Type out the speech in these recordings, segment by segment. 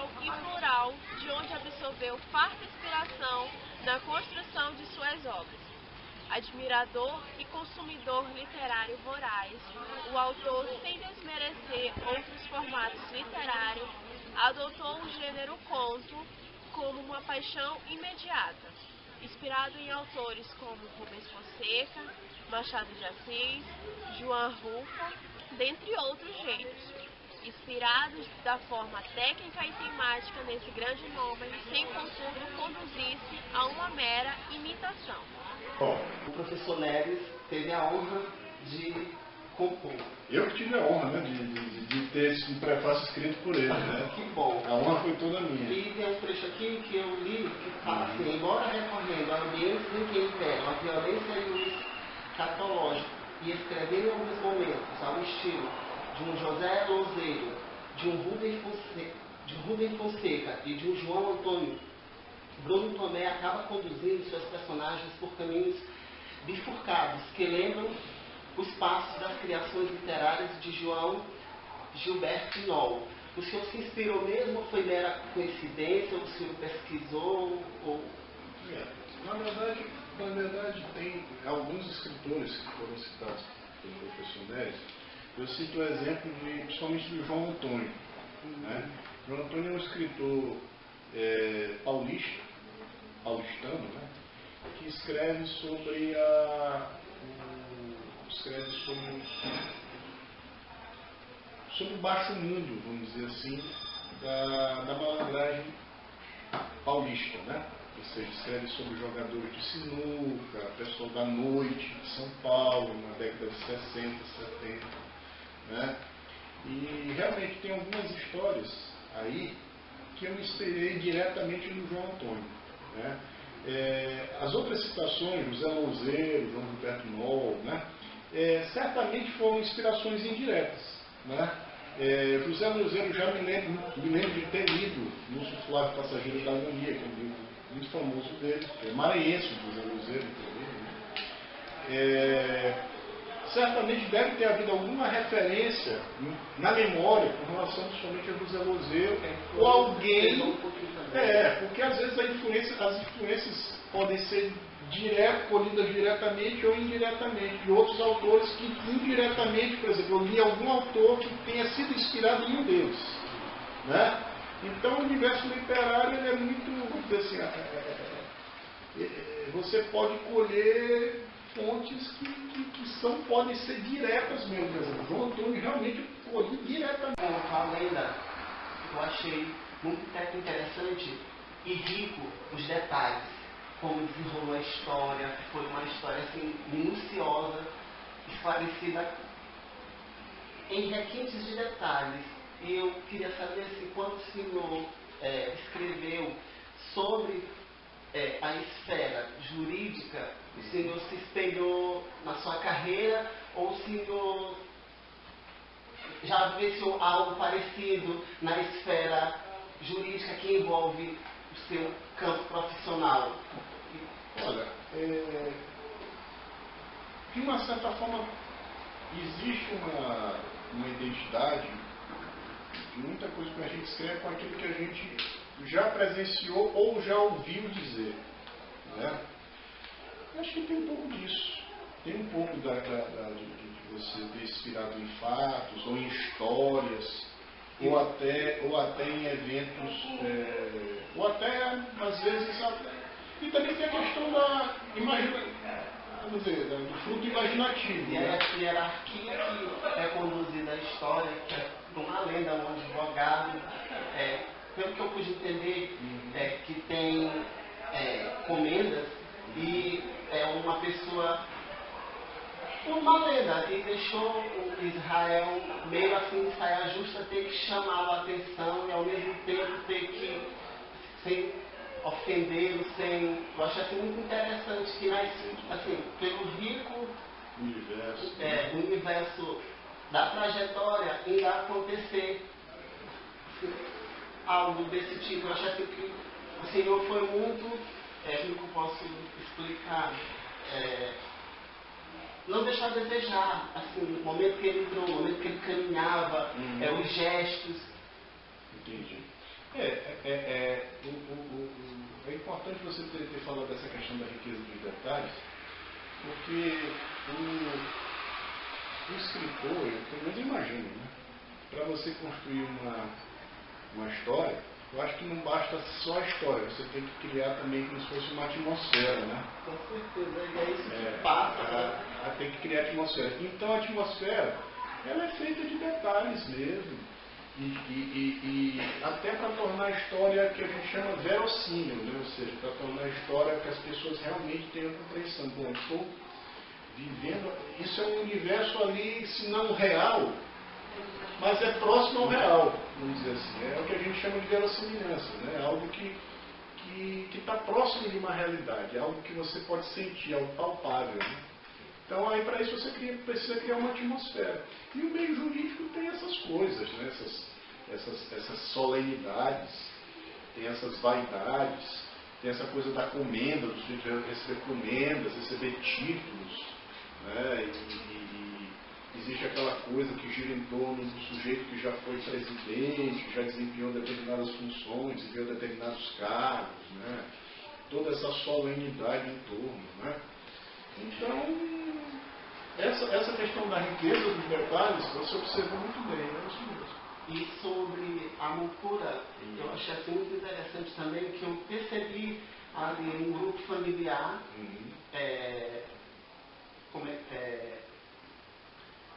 social e plural, de onde absorveu farta inspiração na construção de suas obras. Admirador e consumidor literário voraz, o autor, sem desmerecer outros formatos literários, adotou o gênero conto como uma paixão imediata, inspirado em autores como Rubens Fonseca, Machado de Assis, João Rufo, dentre outros gênios. Inspirados da forma técnica e temática nesse grande nome, sem contudo conduzir-se a uma mera imitação. Bom, o professor Neves teve a honra de compor. Eu que tive a honra, né, de ter um prefácio escrito por ele, né? Que bom. A honra foi toda minha. E tem um trecho aqui que eu li que fala assim: embora recorrendo a ambientes em que imperam a violência e o escatológico, e escrevendo em alguns momentos ao estilo de um José Louzeiro, de um Rubem Fonseca e de um João Antônio, Bruno Tomé acaba conduzindo seus personagens por caminhos bifurcados que lembram os passos das criações literárias de João Gilberto Noll. O senhor se inspirou mesmo ou foi mera coincidência? Ou o senhor pesquisou? Ou... Na verdade, tem alguns escritores que foram citados pelo professor Neres. Eu cito o exemplo principalmente do João Antônio. Né? João Antônio é um escritor paulistano, né? Que escreve sobre sobre o baixo mundo, vamos dizer assim, da malandragem paulista, né? Ou seja, escreve sobre jogadores de sinuca, pessoal da noite de São Paulo, na década de 60, 70, né? E realmente tem algumas histórias aí que eu me inspirei diretamente no João Antônio, né? As outras citações, José Louzeiro, João Gilberto Noll, né? Certamente foram inspirações indiretas, né? José Louzeiro já me lembro de ter lido Lúcio Flávio Passageiro da Agonia, que é um livro muito famoso dele, é maranhense, José Louzeiro, certamente deve ter havido alguma referência na memória com relação principalmente a José Louzeiro ou alguém, porque às vezes as influências podem ser colhidas diretamente ou indiretamente de outros autores que indiretamente, por exemplo, eu li algum autor que tenha sido inspirado em um deles, né? Então o universo literário ele é muito, vamos dizer assim, você pode colher fontes que podem ser diretas mesmo. Por exemplo, João Antônio realmente colhe diretamente. A lenda eu achei muito interessante e rico os detalhes, como desenrolou a história, foi uma história assim, minuciosa, esclarecida em requintes de detalhes. E eu queria saber assim, quando o senhor escreveu sobre a esfera jurídica, o senhor se espelhou na sua carreira ou o senhor já vivenciou algo parecido na esfera jurídica que envolve o seu campo profissional? Olha, de uma certa forma existe uma identidade de muita coisa que a gente escreve com aquilo que a gente já presenciou ou já ouviu dizer, né? Eu acho que tem um pouco disso. Tem um pouco de você ter inspirado em fatos, ou em histórias, ou até em eventos, ou até, às vezes, e também tem a questão do fruto imaginativo. E a hierarquia que é conduzida à história, que é uma lenda, um advogado, pelo que eu pude entender, que tem comendas e uma pessoa, uma lenda, e deixou o Israel meio assim de saia justa, ter que chamar a atenção e ao mesmo tempo ter que, sem ofendê-lo, eu acho assim muito interessante que assim, pelo rico universo da trajetória ainda acontecer assim, algo desse tipo. Eu acho assim que o senhor foi muito, como eu posso explicar, não deixar a desejar, assim, o momento que ele entrou, o momento que ele caminhava, os gestos. Entendi. importante você ter falado dessa questão da riqueza dos detalhes, porque o escritor, eu pelo menos imagino, né? Para você construir uma história, eu acho que não basta só a história, você tem que criar também como se fosse uma atmosfera, né? Com certeza, e é isso que passa. Tem que criar atmosfera. Então a atmosfera, ela é feita de detalhes mesmo. E até para tornar a história que a gente chama verossímil, né? Ou seja, para tornar a história que as pessoas realmente tenham compreensão. Bom, estou vivendo, isso é um universo ali, se não real, mas é próximo ao real, vamos dizer assim. É o que a gente chama de verossimilhança, né? Algo que está próximo de uma realidade, algo que você pode sentir, algo palpável, né? Então, aí para isso você precisa criar uma atmosfera. E o meio jurídico tem essas coisas, né? essas solenidades, tem essas vaidades, tem essa coisa da comenda, do sujeito receber comendas, receber títulos, né? E existe aquela coisa que gira em torno do sujeito que já foi presidente, já desempenhou determinadas funções, desempenhou determinados cargos, né? Toda essa solenidade em torno, né? Então, essa questão da riqueza dos detalhes, você observou muito bem, né? Isso mesmo. E sobre a Mucura, eu achei assim, muito interessante também que eu percebi ali um grupo familiar,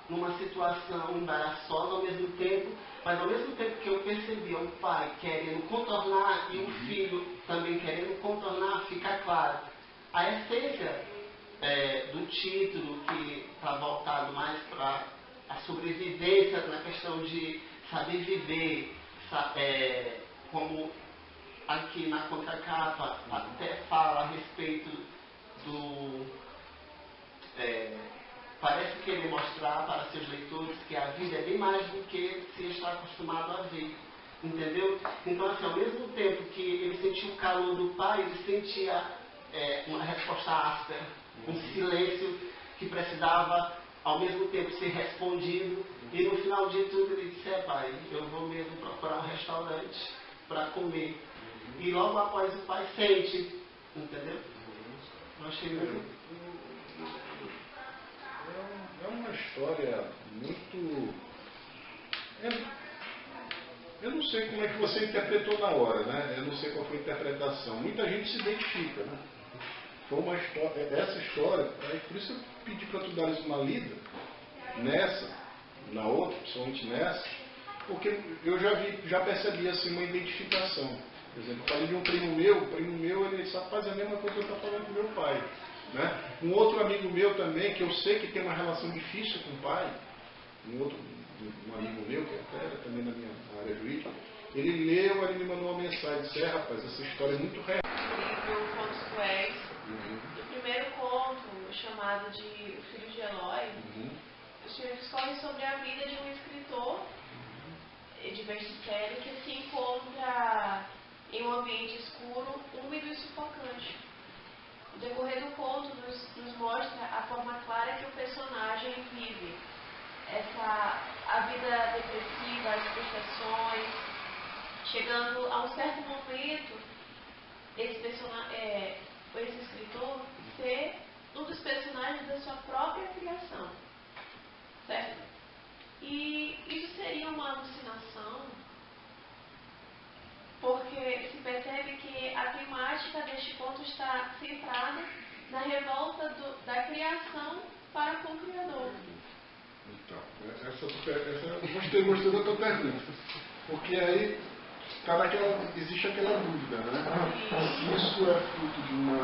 numa situação embaraçosa ao mesmo tempo, mas ao mesmo tempo que eu percebia um pai querendo contornar e um filho também querendo contornar, fica claro. A essência do título, que está voltado mais para a sobrevivência na questão de saber viver, como aqui na contracapa até fala a respeito do... parece querer mostrar para seus leitores que a vida é bem mais do que se está acostumado a ver. Entendeu? Então, assim, ao mesmo tempo que ele sentia o calor do pai, ele sentia uma resposta áspera, um silêncio que precisava, ao mesmo tempo, ser respondido. E no final de tudo ele disse: pai, eu vou mesmo procurar um restaurante para comer. E logo após o pai sente, entendeu? Eu achei muito... É uma história muito... Eu não sei como é que você interpretou na hora, né? Eu não sei qual foi a interpretação. Muita gente se identifica, né? Foi uma história, essa história, por isso eu pedi para tu dares uma lida nessa, na outra, principalmente nessa, porque eu já percebi assim uma identificação. Por exemplo, eu falei de um primo meu, ele disse: rapaz, é a mesma coisa que eu estou falando com meu pai. Né? Um outro amigo meu também, que eu sei que tem uma relação difícil com o pai, um amigo meu, que até era também na minha área jurídica, ele leu, ele me mandou uma mensagem, disse: rapaz, essa história é muito real. Livro Contos Cruéis, do primeiro conto, chamado de O Filho de Eloy, o senhor discorre sobre a vida de um escritor de best-seller que se encontra em um ambiente escuro, úmido e sufocante. O decorrer do conto nos mostra a forma clara que o personagem vive. A vida depressiva, as frustrações, chegando a um certo momento, esse escritor ser um dos personagens da sua própria criação. Certo? E isso seria uma alucinação, porque se percebe que a temática deste conto está centrada na revolta da criação para com o Criador. Então, gostei da tua pergunta, porque aí existe aquela dúvida, né? Se isso é fruto de uma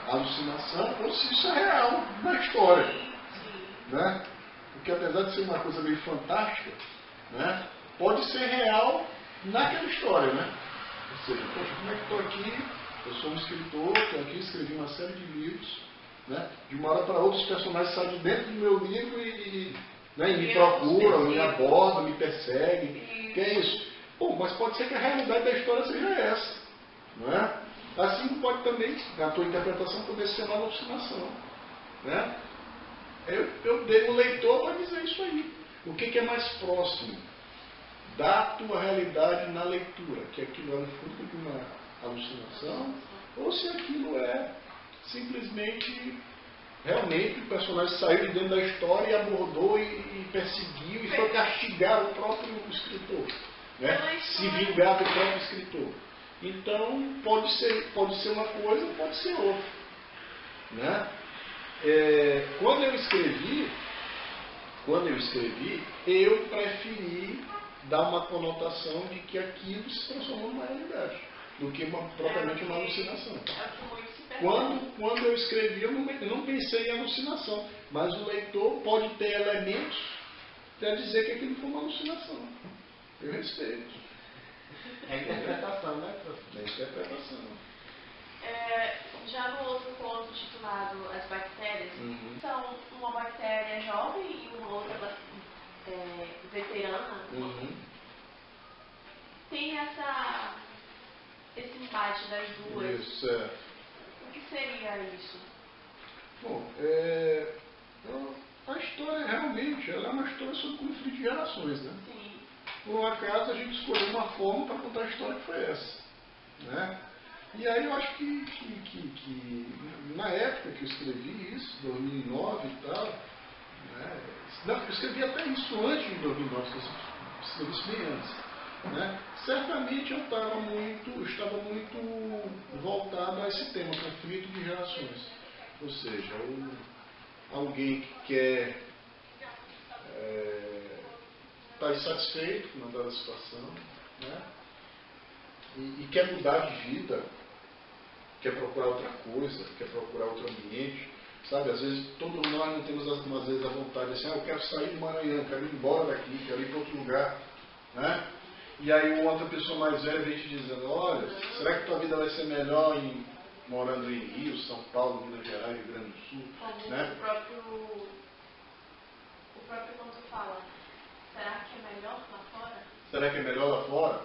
alucinação ou se isso é real na história. Né? Porque apesar de ser uma coisa meio fantástica, né, pode ser real naquela história, né? Ou seja, poxa, como é que estou aqui? Eu sou um escritor, estou aqui, escrevi uma série de livros, né? De uma hora para outra os personagens saem de dentro do meu livro e me procuram, me abordam, me perseguem. Que é isso? Bom, mas pode ser que a realidade da história seja essa, não é? Assim como pode também, na tua interpretação, poder ser uma alucinação, né? Eu dei o leitor para dizer isso aí. O que é mais próximo da tua realidade na leitura? Que aquilo é no fundo de uma alucinação ou se aquilo é simplesmente, realmente o personagem saiu de dentro da história e abordou e perseguiu e foi castigar o próprio escritor, né? Se vingar do próprio escritor. Então pode ser uma coisa, pode ser outra, né? Quando eu escrevi, eu preferi dar uma conotação de que aquilo se transformou numa realidade, do que propriamente uma alucinação. Quando eu escrevi, eu não pensei em alucinação, mas o leitor pode ter elementos para dizer que aquilo foi uma alucinação. Eu respeito. É interpretação, né, professor? É interpretação. Já no outro conto titulado As Bactérias, são uma bactéria jovem e uma outra veterana. Tem esse embate das duas. Isso, é. O que seria isso? Bom, a história realmente ela é uma história sobre conflito de gerações, né? Sim. Por um acaso a gente escolheu uma forma para contar a história que foi essa, né? E aí eu acho que na época que eu escrevi isso, 2009 e tal, né? Não, eu escrevi até isso antes de 2009, eu escrevi isso bem antes, né? Certamente eu estava muito voltado a esse tema, conflito de gerações. Ou seja, alguém que quer estar insatisfeito com uma dada situação, né? E quer mudar de vida, quer procurar outra coisa, quer procurar outro ambiente, sabe? Às vezes todos nós não temos algumas vezes a vontade assim, eu quero sair do Maranhão, quero ir embora daqui, quero ir para outro lugar, né? E aí uma outra pessoa mais velha vem te dizendo, olha, será que tua vida vai ser melhor morando em Rio, São Paulo, Minas Gerais, Rio Grande do Sul? Como Né? o próprio conto fala, será que é melhor lá fora? Será que é melhor lá fora?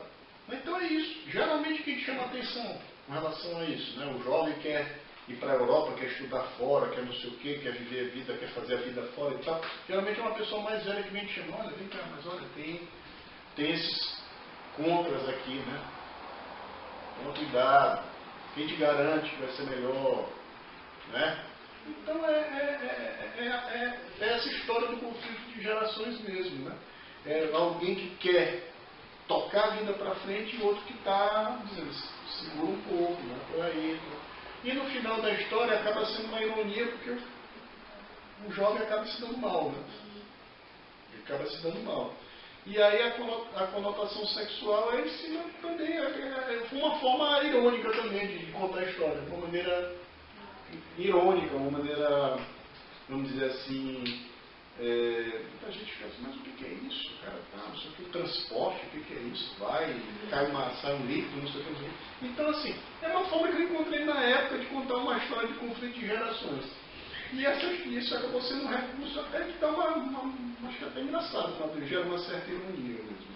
Então é isso. Geralmente o que chama a atenção com relação a isso, né? O jovem quer ir para a Europa, quer estudar fora, quer não sei o quê, quer viver a vida, quer fazer a vida fora e tal. Geralmente é uma pessoa mais velha que vem te chamar, olha, vem cá, mas olha, tem esses contras aqui, né? Toma cuidado, quem te garante que vai ser melhor, né? Então é essa história do conflito de gerações mesmo, né? É alguém que quer tocar a vida para frente e outro que está dizendo, segura um pouco, né? Por aí. Né? E no final da história acaba sendo uma ironia porque o jovem acaba se dando mal, né? Ele acaba se dando mal. E aí a conotação sexual é em cima também, foi uma forma irônica também de contar a história, de uma maneira irônica, uma maneira, vamos dizer assim, muita gente fica assim, mas o que é isso, cara? Não sei o que, o transporte, o que é isso? Sai um líquido, não sei o que. Então, assim, é uma forma que eu encontrei na época de contar uma história de conflito de gerações. E isso acabou sendo um recurso até que dá acho que até engraçado, gera uma certa ironia mesmo.